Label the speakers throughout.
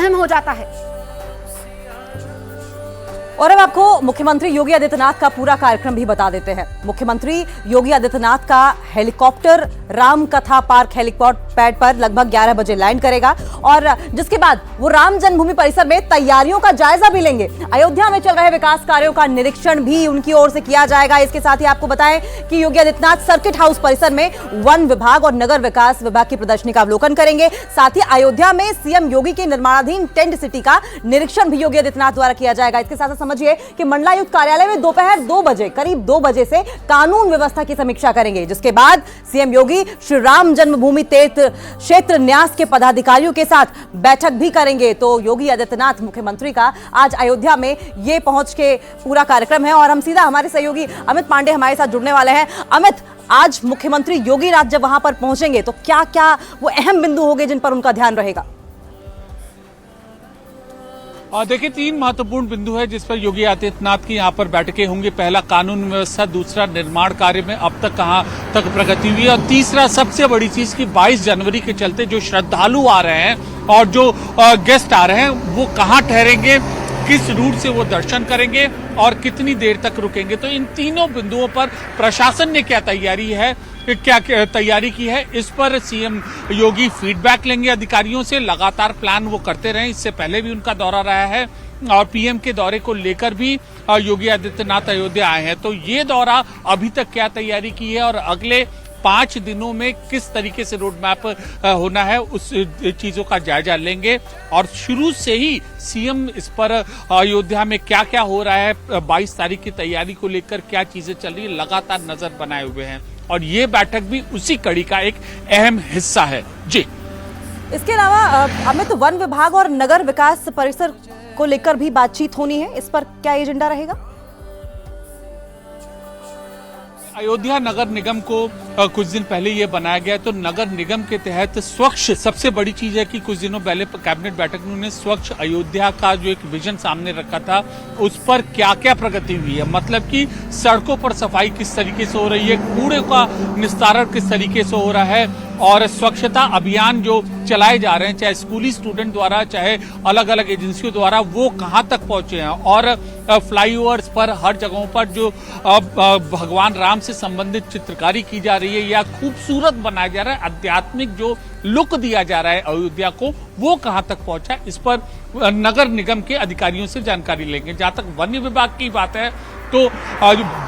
Speaker 1: अहम हो जाता है।
Speaker 2: और अब आपको मुख्यमंत्री योगी आदित्यनाथ का पूरा कार्यक्रम भी बता देते हैं। मुख्यमंत्री योगी आदित्यनाथ का हेलीकॉप्टर राम कथा पार्क हेलीपैड पर लगभग 11 बजे लैंड करेगा और जिसके बाद वो राम जन्मभूमि परिसर में तैयारियों का जायजा भी लेंगे। अयोध्या में चल रहे विकास कार्यों का निरीक्षण भी उनकी ओर से किया जाएगा। इसके साथ ही आपको बताएं कि योगी आदित्यनाथ सर्किट हाउस परिसर में वन विभाग और नगर विकास विभाग की प्रदर्शनी का अवलोकन करेंगे। साथ ही अयोध्या में सीएम योगी के निर्माणाधीन टेंट सिटी का निरीक्षण भी योगी आदित्यनाथ द्वारा किया जाएगा। इसके साथ समझिए कि मंडलायुक्त कार्यालय में दोपहर 2 बजे करीब 2 बजे से कानून व्यवस्था की समीक्षा करेंगे, जिसके बाद सीएम योगी श्री राम जन्मभूमि तीर्थ क्षेत्र न्यास के पदाधिकारियों के साथ बैठक भी करेंगे। तो योगी आदित्यनाथ मुख्यमंत्री का आज अयोध्या में ये पहुंच के पूरा कार्यक्रम है और हम सीधा हमारे सहयोगी अमित पांडे हमारे साथ जुड़ने वाले हैं। अमित, आज मुख्यमंत्री योगी राज जब वहां पर पहुंचेंगे तो क्या क्या वो अहम बिंदु होंगे जिन पर उनका ध्यान रहेगा?
Speaker 3: देखिए, 3 महत्वपूर्ण बिंदु है जिस पर योगी आदित्यनाथ की यहाँ पर बैठकें होंगी। पहला कानून व्यवस्था, दूसरा निर्माण कार्य में अब तक कहाँ तक प्रगति हुई और तीसरा सबसे बड़ी चीज की 22 जनवरी के चलते जो श्रद्धालु आ रहे हैं और जो गेस्ट आ रहे हैं वो कहाँ ठहरेंगे, किस रूट से वो दर्शन करेंगे और कितनी देर तक रुकेंगे। तो इन तीनों बिंदुओं पर प्रशासन ने क्या तैयारी की है, इस पर सीएम योगी फीडबैक लेंगे अधिकारियों से। लगातार प्लान वो करते रहे, इससे पहले भी उनका दौरा रहा है और पीएम के दौरे को लेकर भी योगी आदित्यनाथ अयोध्या आए हैं। तो ये दौरा अभी तक क्या तैयारी की है और अगले 5 दिनों में किस तरीके से रोड मैप होना है, उस चीजों का जायजा लेंगे। और शुरू से ही सीएम इस पर अयोध्या में क्या क्या हो रहा है, 22 तारीख की तैयारी को लेकर क्या चीजें चल रही है, लगातार नजर बनाए हुए हैं और ये बैठक भी उसी कड़ी का एक अहम हिस्सा है। जी,
Speaker 2: इसके अलावा अमित, वन विभाग और नगर विकास परिसर को लेकर भी बातचीत होनी है, इस पर क्या एजेंडा रहेगा?
Speaker 3: अयोध्या नगर निगम को कुछ दिन पहले ये बनाया गया, तो नगर निगम के तहत स्वच्छ, सबसे बड़ी चीज है कि कुछ दिनों पहले कैबिनेट बैठक में उन्होंने स्वच्छ अयोध्या का जो एक विजन सामने रखा था, उस पर क्या क्या प्रगति हुई है। मतलब कि सड़कों पर सफाई किस तरीके से हो रही है, कूड़े का निस्तारण किस तरीके से हो रहा है और स्वच्छता अभियान जो चलाए जा रहे हैं, चाहे स्कूली स्टूडेंट द्वारा चाहे अलग अलग एजेंसियों द्वारा, वो कहाँ तक पहुंचे हैं। और फ्लाईओवर्स पर हर जगहों पर जो भगवान राम से संबंधित चित्रकारी की जा रही है या खूबसूरत बनाया जा रहा है, आध्यात्मिक जो लुक दिया जा रहा है अयोध्या को, वो कहाँ तक पहुंचा, इस पर नगर निगम के अधिकारियों से जानकारी लेंगे। जहां तक वन विभाग की बात है तो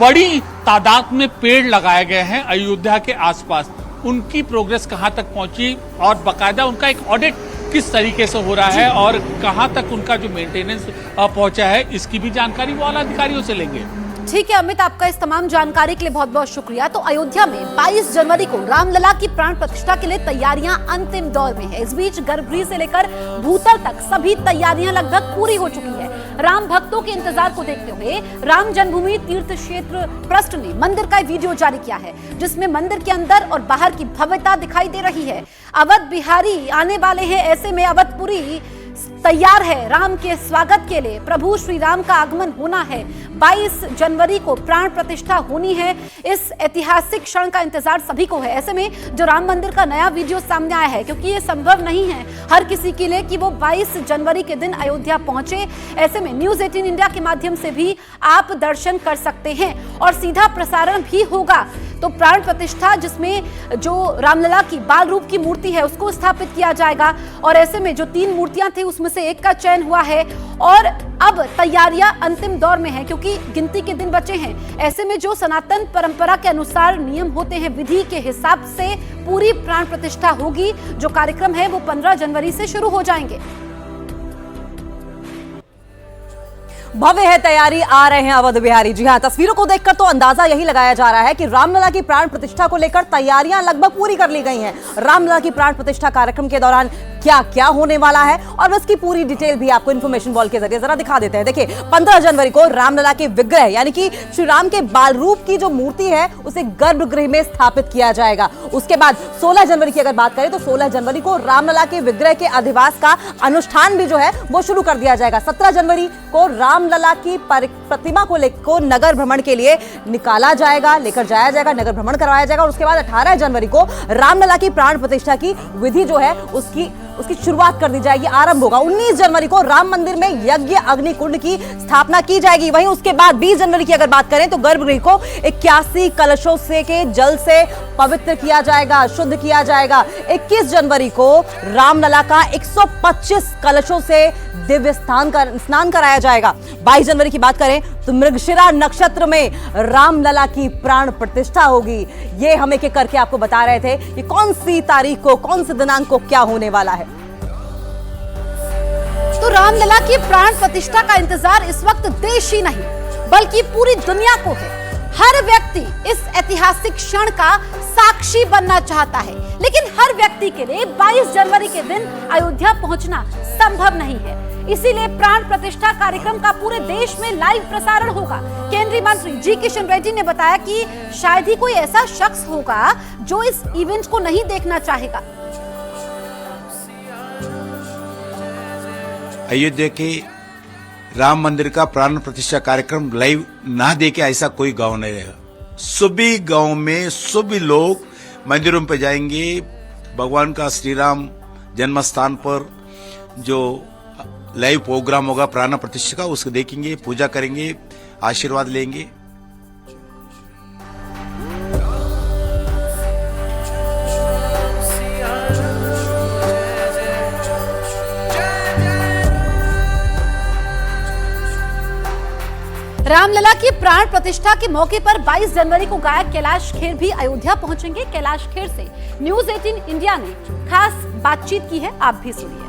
Speaker 3: बड़ी तादाद में पेड़ लगाए गए हैं अयोध्या के आसपास, उनकी प्रोग्रेस कहां तक पहुंची और बाकायदा उनका एक ऑडिट किस तरीके से हो रहा है और कहां तक उनका जो मेंटेनेंस पहुंचा है, इसकी भी जानकारी वो आला अधिकारियों से लेंगे।
Speaker 1: ठीक है अमित, आपका इस तमाम जानकारी के लिए बहुत बहुत शुक्रिया। तो अयोध्या में 22 जनवरी को रामलला की प्राण प्रतिष्ठा के लिए तैयारियां अंतिम दौर में है। इस बीच गर्भगृह से लेकर भूतल तक सभी तैयारियां लगभग पूरी हो चुकी है। राम भक्तों के इंतजार को देखते हुए राम जन्मभूमि तीर्थ क्षेत्र ट्रस्ट ने मंदिर का वीडियो जारी किया है, जिसमें मंदिर के अंदर और बाहर की भव्यता दिखाई दे रही है। अवध बिहारी आने वाले हैं, ऐसे में अवधपुरी तैयार है राम के स्वागत के लिए। प्रभु श्री राम का आगमन होना है, 22 जनवरी को प्राण प्रतिष्ठा होनी है। इस ऐतिहासिक क्षण का इंतजार सभी को है। ऐसे में जो राम मंदिर का नया वीडियो सामने आया है, क्योंकि ये संभव नहीं है हर किसी के लिए कि वो 22 जनवरी के दिन अयोध्या पहुंचे, ऐसे में न्यूज़ 18 इंडिया के माध्यम से भी आप दर्शन कर सकते हैं और सीधा प्रसारण भी होगा। तो प्राण प्रतिष्ठा, जिसमें जो रामलला की बाल रूप की मूर्ति है उसको स्थापित किया जाएगा और ऐसे में जो 3 मूर्तियां थी उसमें से एक का चयन हुआ है और अब तैयारियां अंतिम दौर में हैं, क्योंकि गिनती के दिन बचे हैं। ऐसे में जो सनातन परंपरा के अनुसार नियम होते हैं, विधि के हिसाब से पूरी प्राण प्रतिष्ठा होगी। जो कार्यक्रम है वो 15 जनवरी से शुरू हो जाएंगे।
Speaker 2: भव्य है तैयारी, आ रहे हैं अवध बिहारी। जी हां, तस्वीरों को देखकर तो अंदाजा यही लगाया जा रहा है कि रामलला की प्राण प्रतिष्ठा को लेकर तैयारियां लगभग पूरी कर ली गई हैं। रामलला की प्राण प्रतिष्ठा कार्यक्रम के दौरान क्या क्या होने वाला है और उसकी पूरी डिटेल भी आपको इन्फॉर्मेशन वॉल के जरिए जरा दिखा देते हैं। देखिए, 15 जनवरी को रामलला के विग्रह यानी कि श्री राम के बाल रूप की जो मूर्ति है उसे गर्भगृह में स्थापित किया जाएगा। उसके बाद 16 जनवरी की अगर बात करें तो 16 जनवरी को रामलला के विग्रह के अधिवास का अनुष्ठान भी जो है वो शुरू कर दिया जाएगा। 17 जनवरी को रामलला की प्रतिमा को नगर भ्रमण के लिए निकाला जाएगा, लेकर जाया जाएगा, नगर भ्रमण करवाया जाएगा और उसके बाद 18 जनवरी को रामलला की प्राण प्रतिष्ठा की विधि जो है उसकी शुरुआत कर दी जाएगी, आरंभ होगा। 19 जनवरी को राम मंदिर में यज्ञ अग्निकुंड की स्थापना की जाएगी। वहीं उसके बाद 20 जनवरी की अगर बात करें तो गर्भगृह को 81 कलशों से के जल से पवित्र किया जाएगा, शुद्ध किया जाएगा। 21 जनवरी को रामलला का 125 कलशों से दिव्य स्नान कराया जाएगा। 22 जनवरी की बात करें तो मृगशिरा नक्षत्र में रामलला की प्राण प्रतिष्ठा होगी। ये हम एक एक करके आपको बता रहे थे कि कौन सी तारीख को, कौन से दिनांक को क्या होने वाला है।
Speaker 1: तो रामलला की प्राण प्रतिष्ठा का इंतजार इस वक्त देश ही नहीं बल्कि पूरी दुनिया को है। हर व्यक्ति इस ऐतिहासिक क्षण का साक्षी बनना चाहता है, लेकिन हर व्यक्ति के लिए 22 जनवरी के दिन अयोध्या पहुंचना संभव नहीं है। इसीलिए प्राण प्रतिष्ठा कार्यक्रम का पूरे देश में लाइव प्रसारण होगा। केंद्रीय मंत्री जी किशन रेड्डी ने बताया कि शायद ही कोई ऐसा शख्स होगा जो इस इवेंट को नहीं देखना चाहेगा।
Speaker 4: अयोध्या के राम मंदिर का प्राण प्रतिष्ठा कार्यक्रम लाइव ना देखे ऐसा कोई गांव नहीं रहेगा। सभी गांव में सभी लोग मंदिरों पे जाएंगे। भगवान का श्री राम जन्म स्थान पर जो लाइव प्रोग्राम होगा प्राण प्रतिष्ठा का, उसको देखेंगे, पूजा करेंगे, आशीर्वाद लेंगे।
Speaker 1: रामलला की प्राण प्रतिष्ठा के मौके पर 22 जनवरी को गायक कैलाश खेर भी अयोध्या पहुंचेंगे। कैलाश खेर से न्यूज़ 18 इंडिया ने खास बातचीत की है, आप भी सुनिए।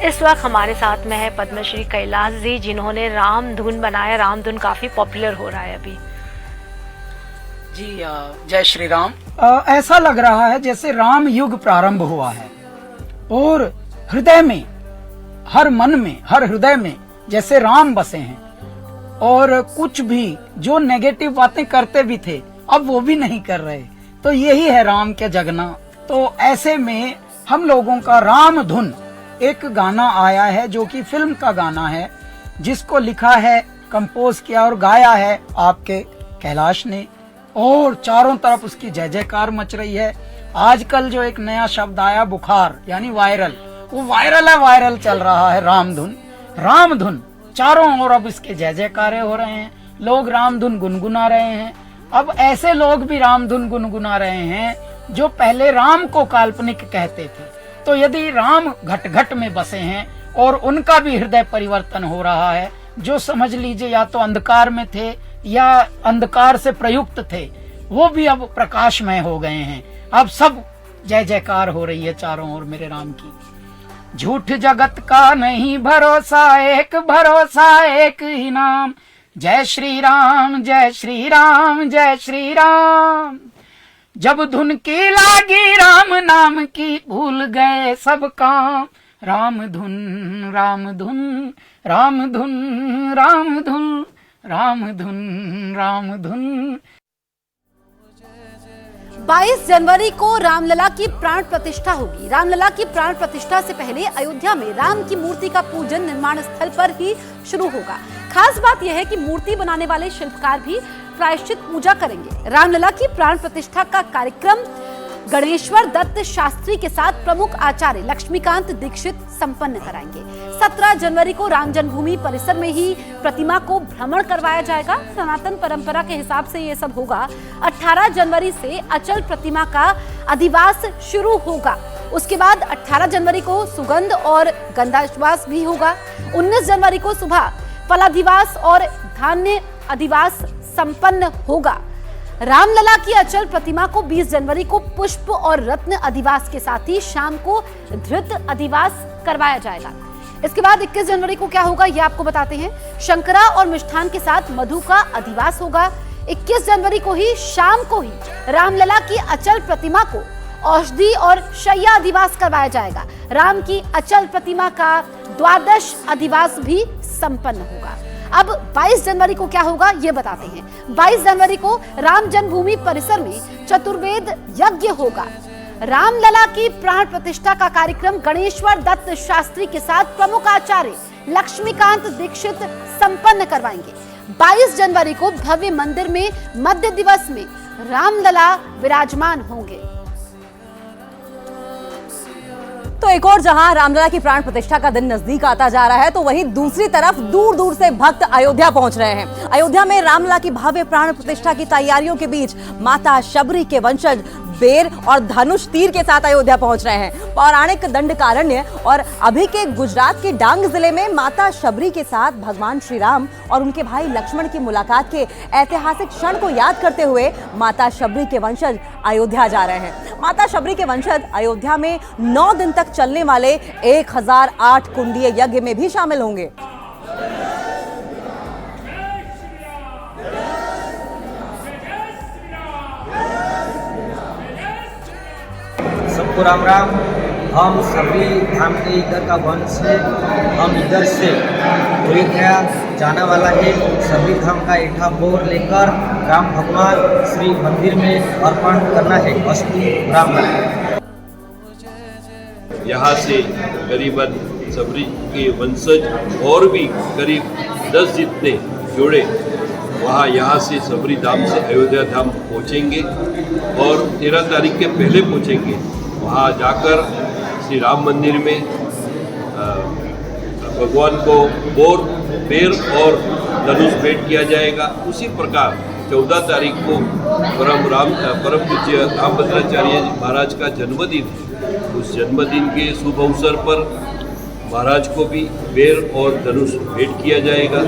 Speaker 5: इस वक्त हमारे साथ में है पद्मश्री कैलाश जी, जिन्होंने राम धुन बनाया। राम धुन काफी पॉपुलर हो रहा है अभी।
Speaker 6: जी जय श्री राम। ऐसा लग रहा है जैसे राम युग प्रारंभ हुआ है और हृदय में, हर मन में, हर हृदय में जैसे राम बसे हैं और कुछ भी जो नेगेटिव बातें करते भी थे अब वो भी नहीं कर रहे। तो यही है राम के जगना। तो ऐसे में हम लोगों का राम धुन एक गाना आया है जो कि फिल्म का गाना है, जिसको लिखा है, कंपोज किया और गाया है आपके कैलाश ने, और चारों तरफ उसकी जय जयकार मच रही है। आजकल जो एक नया शब्द आया बुखार यानी वायरल, वो वायरल चल रहा है राम धुन। चारों ओर अब इसके जय जयकारे हो रहे हैं, लोग राम धुन गुनगुना रहे हैं। अब ऐसे लोग भी राम धुन गुनगुना रहे हैं जो पहले राम को काल्पनिक कहते थे। तो यदि राम घट घट में बसे हैं और उनका भी हृदय परिवर्तन हो रहा है, जो समझ लीजिए या तो अंधकार में थे या अंधकार से प्रयुक्त थे, वो भी अब प्रकाशमय हो गए हैं। अब सब जय जयकार हो रही है चारों ओर मेरे राम की। झूठ जगत का नहीं भरोसा, एक ही नाम। जय श्री राम, जय श्री राम, जय श्री राम। जब धुन की लागी राम नाम की, भूल गए सब काम। राम धुन, राम धुन, राम धुन, राम धुन, राम धुन, राम धुन।
Speaker 1: 22 जनवरी को रामलला की प्राण प्रतिष्ठा होगी। रामलला की प्राण प्रतिष्ठा से पहले अयोध्या में राम की मूर्ति का पूजन निर्माण स्थल पर ही शुरू होगा। खास बात यह है कि मूर्ति बनाने वाले शिल्पकार भी प्रायश्चित पूजा करेंगे। रामलला की प्राण प्रतिष्ठा का कार्यक्रम गणेश्वर दत्त शास्त्री के साथ प्रमुख आचार्य लक्ष्मीकांत दीक्षित संपन्न कराएंगे। 17 जनवरी को राम जन्मभूमि परिसर में ही प्रतिमा को भ्रमण करवाया जाएगा। सनातन परंपरा के हिसाब से ये सब होगा। 18 जनवरी से अचल प्रतिमा का अधिवास शुरू होगा। उसके बाद 18 जनवरी को सुगंध और गंधाधिवास भी होगा। 19 जनवरी को सुबह फलाधिवास और धान्य अधिवास संपन्न होगा। रामलला की अचल प्रतिमा को 20 जनवरी को पुष्प और रत्न अधिवास के साथ ही शाम को धृत अधिवास करवाया जाएगा। इसके बाद 21 जनवरी को क्या होगा ये आपको बताते हैं। शंकरा और मिष्ठान के साथ मधु का अधिवास होगा। 21 जनवरी को ही शाम को ही रामलला की अचल प्रतिमा को औषधि और शैया अधिवास करवाया जाएगा। राम की अचल प्रतिमा का द्वादश अधिवास भी संपन्न होगा। अब 22 जनवरी को क्या होगा ये बताते हैं। 22 जनवरी को राम जन्मभूमि परिसर में चतुर्वेद यज्ञ होगा। रामलला की प्राण प्रतिष्ठा का कार्यक्रम गणेश्वर दत्त शास्त्री के साथ प्रमुख आचार्य लक्ष्मीकांत दीक्षित संपन्न करवाएंगे। 22 जनवरी को भव्य मंदिर में मध्य दिवस में रामलला विराजमान होंगे।
Speaker 2: तो एक और जहां रामलला की प्राण प्रतिष्ठा का दिन नजदीक आता जा रहा है, तो वहीं दूसरी तरफ दूर दूर से भक्त अयोध्या पहुंच रहे हैं। अयोध्या में रामलला की भव्य प्राण प्रतिष्ठा की तैयारियों के बीच माता शबरी के वंशज बेर और धनुष तीर के साथ अयोध्या पहुंच रहे हैं। पौराणिक दंडकारण्य और अभी के गुजरात के डांग जिले में माता शबरी के साथ भगवान श्री राम और उनके भाई लक्ष्मण की मुलाकात के ऐतिहासिक क्षण को याद करते हुए माता शबरी के वंशज अयोध्या जा रहे हैं। माता शबरी के वंशज अयोध्या में 9 दिन तक चलने वाले 1008 कुंडीय यज्ञ में भी शामिल होंगे।
Speaker 7: सबको राम राम। हम सभी धाम के इधर का वंश है। हम इधर से अयोध्या जाने वाला है। सभी धाम का ईठा बोर लेकर राम भगवान श्री मंदिर में अर्पण करना है। अस्तु राम राम।
Speaker 8: यहाँ से करीबन सबरी के वंशज और भी करीब 10 जितने जोड़े वहाँ यहाँ से सबरी धाम से अयोध्या धाम पहुँचेंगे और 13 तारीख के पहले पहुँचेंगे। वहाँ जाकर श्री राम मंदिर में भगवान को बोर बेर और धनुष भेंट किया जाएगा। उसी प्रकार 14 तारीख को परम पूज्य रामभद्राचार्य महाराज का जन्मदिन है। उस जन्मदिन के शुभ अवसर पर महाराज को भी बेर और धनुष भेंट किया जाएगा।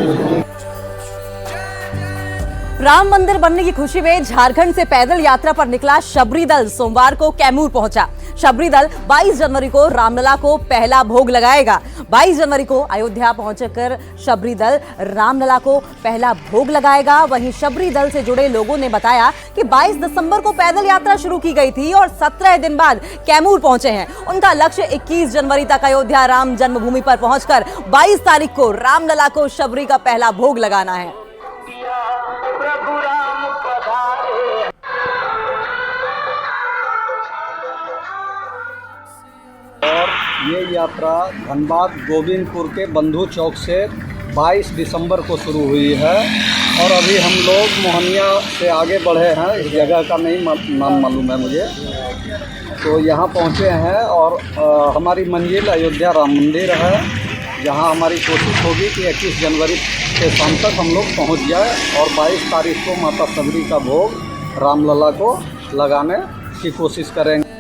Speaker 2: राम मंदिर बनने की खुशी में झारखंड से पैदल यात्रा पर निकला शबरी दल सोमवार को कैमूर पहुंचा। शबरी दल 22 जनवरी को रामलला को पहला भोग लगाएगा। 22 जनवरी को अयोध्या पहुंचकर शबरी दल रामलला को पहला भोग लगाएगा। वहीं शबरी दल से जुड़े लोगों ने बताया कि 22 दिसंबर को पैदल यात्रा शुरू की गई थी और 17 दिन बाद कैमूर पहुंचे हैं। उनका लक्ष्य 21 जनवरी तक अयोध्या राम जन्मभूमि पर पहुंचकर 22 तारीख को रामलला को शबरी का पहला भोग लगाना है।
Speaker 9: और ये यात्रा धनबाद गोविंदपुर के बंधु चौक से 22 दिसंबर को शुरू हुई है और अभी हम लोग मोहनिया से आगे बढ़े हैं। इस जगह का नहीं नाम मालूम है मुझे, तो यहाँ पहुँचे हैं और हमारी मंजिल अयोध्या राम मंदिर है, जहाँ हमारी कोशिश होगी कि 21 जनवरी के शाम तक हम लोग पहुँच जाए और 22 तारीख को माता शबरी का भोग रामलला को लगाने की कोशिश करेंगे।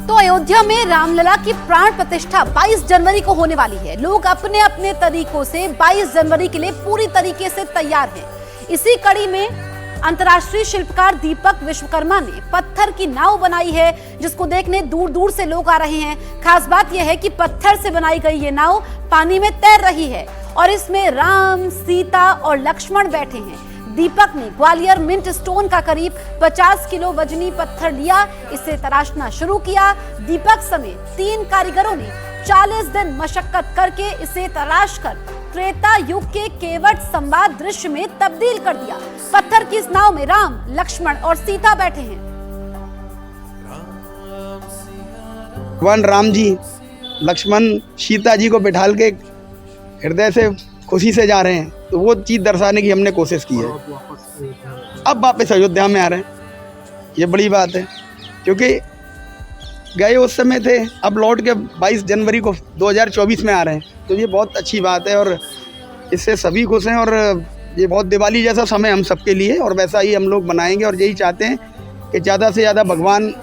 Speaker 1: तो अयोध्या में रामलला की प्राण प्रतिष्ठा 22 जनवरी को होने वाली है। लोग अपने अपने तरीकों से 22 जनवरी के लिए पूरी तरीके से तैयार हैं। इसी कड़ी में अंतर्राष्ट्रीय शिल्पकार दीपक विश्वकर्मा ने पत्थर की नाव बनाई है, जिसको देखने दूर दूर से लोग आ रहे हैं। खास बात यह है कि पत्थर से बनाई गई ये नाव पानी में तैर रही है और इसमें राम, सीता और लक्ष्मण बैठे हैं। दीपक ने ग्वालियर मिंट स्टोन का करीब 50 किलो वजनी पत्थर लिया, इसे तराशना शुरू किया। दीपक समेत 3 कारीगरों ने 40 दिन मशक्कत करके इसे तराश कर त्रेता युग के केवट संवाद दृश्य में तब्दील कर दिया। पत्थर की इस नाव में राम, लक्ष्मण और सीता बैठे हैं।
Speaker 10: भगवान राम जी लक्ष्मण सीता जी को बिठाल के हृदय से खुशी से जा रहे हैं, तो वो चीज़ दर्शाने की हमने कोशिश की है। अब वापस अयोध्या में आ रहे हैं, ये बड़ी बात है, क्योंकि गए उस समय थे, अब लौट के 22 जनवरी को 2024 में आ रहे हैं, तो ये बहुत अच्छी बात है और इससे सभी खुश हैं और ये बहुत दिवाली जैसा समय हम सबके लिए, और वैसा ही हम लोग बनाएंगे और यही चाहते हैं कि ज़्यादा से ज़्यादा भगवान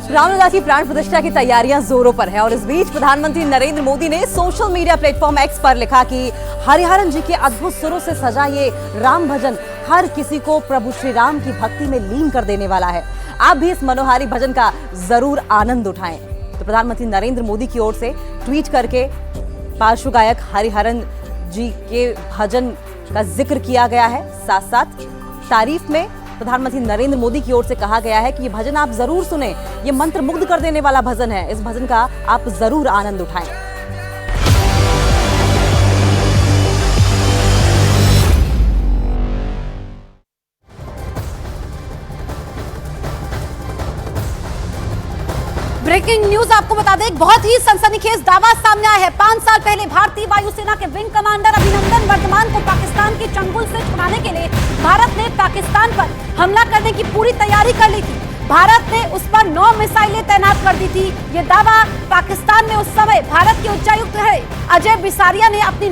Speaker 2: रामलला की प्राण प्रतिष्ठा की तैयारियां जोरों पर है। और इस बीच प्रधानमंत्री नरेंद्र मोदी ने सोशल मीडिया प्लेटफॉर्म एक्स पर लिखा कि हरिहरन जी के अद्भुत सुरों से सजा ये राम भजन हर किसी को प्रभु श्री राम की भक्ति में लीन कर देने वाला है। आप भी इस मनोहारी भजन का जरूर आनंद उठाएं। तो प्रधानमंत्री नरेंद्र मोदी की ओर से ट्वीट करके पार्श्व गायक हरिहरन जी के भजन का जिक्र किया गया है। साथ साथ तारीफ में प्रधानमंत्री नरेंद्र मोदी की ओर से कहा गया है कि ये भजन आप जरूर सुने, ये मंत्र मुग्ध कर देने वाला भजन है, इस भजन का आप जरूर आनंद उठाएं।
Speaker 1: ब्रेकिंग न्यूज आपको बता दें, एक बहुत ही सनसनीखेज दावा सामने आया है। 5 साल पहले भारतीय वायुसेना के विंग कमांडर अभिनंदन वर्धमान को पाकिस्तान के चंगुल से छुड़ाने के लिए भारत ने पाकिस्तान पर हमला करने की पूरी तैयारी कर ली थी। भारत ने उस पर 9 मिसाइलें तैनात कर दी थी। ये दावा पाकिस्तान में उस समय भारत के उच्चायुक्त है अजय बिसारिया ने अपनी